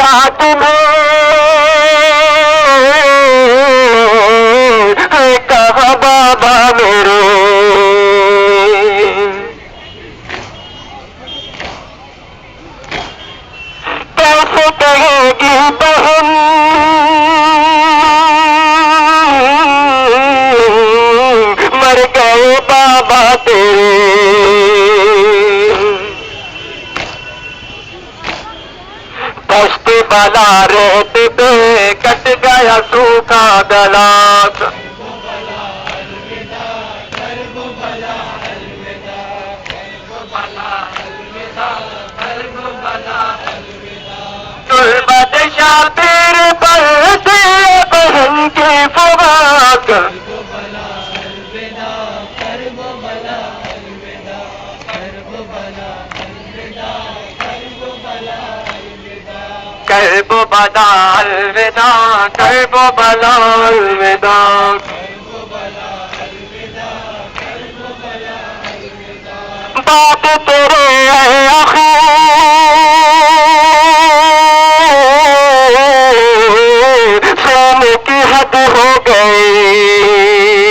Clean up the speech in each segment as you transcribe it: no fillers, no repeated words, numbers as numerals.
घाट में कहाँ बाबा मेरे कैसे कहेगी बहन मर गए बाबा तेरे कष्ट बना रहते पे कट गया सूखा गलास गुर्बत शातिर पर दिए बहन की फवाक करबो बला अलविदा करबो बला अलविदा बात तेरे आखिर सोने की हद हो गई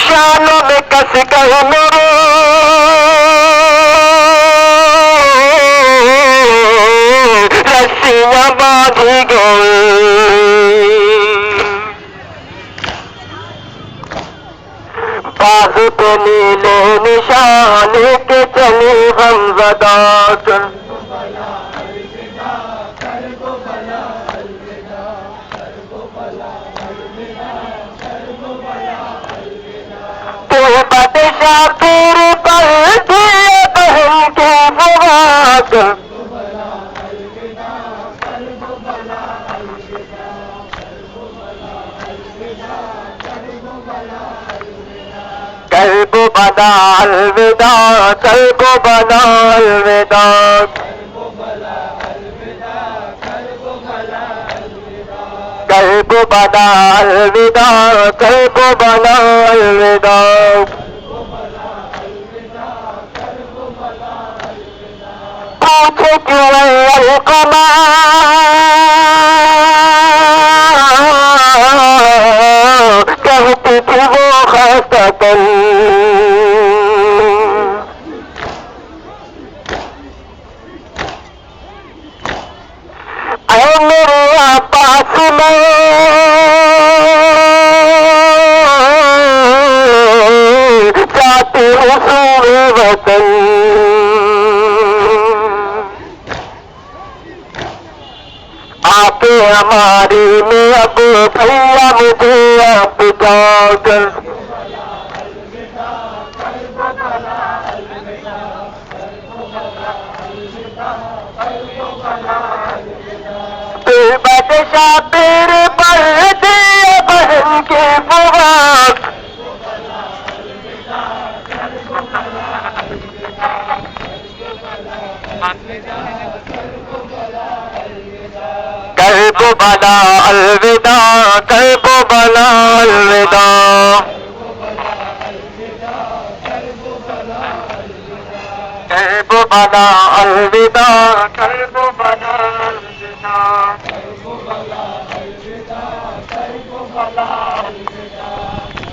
शानों में कस गए मेरे रस्सियां बांधी गई बाजू पे नीले निशान के चली गमज़दा तो बादशाह तेरे पर दिए बहन की फवाक करबो बला अलविदा करबो बला अलविदा करबो बला अलविदा करबो बला अलविदा पूछे क्यों अलकमा कहती थी वो खस्तकन ऐ मेरे आपास में जाती हूँ सूरे वतन आके हमारी में अब भैया मुझे आप जाकर बादशाह तेरे पर दिए बहन के फवाक करबो बला अलविदा करबो बला अलविदा करबो बला अलविदा करबो बला अलविदा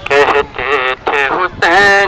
कहते थे हुसैन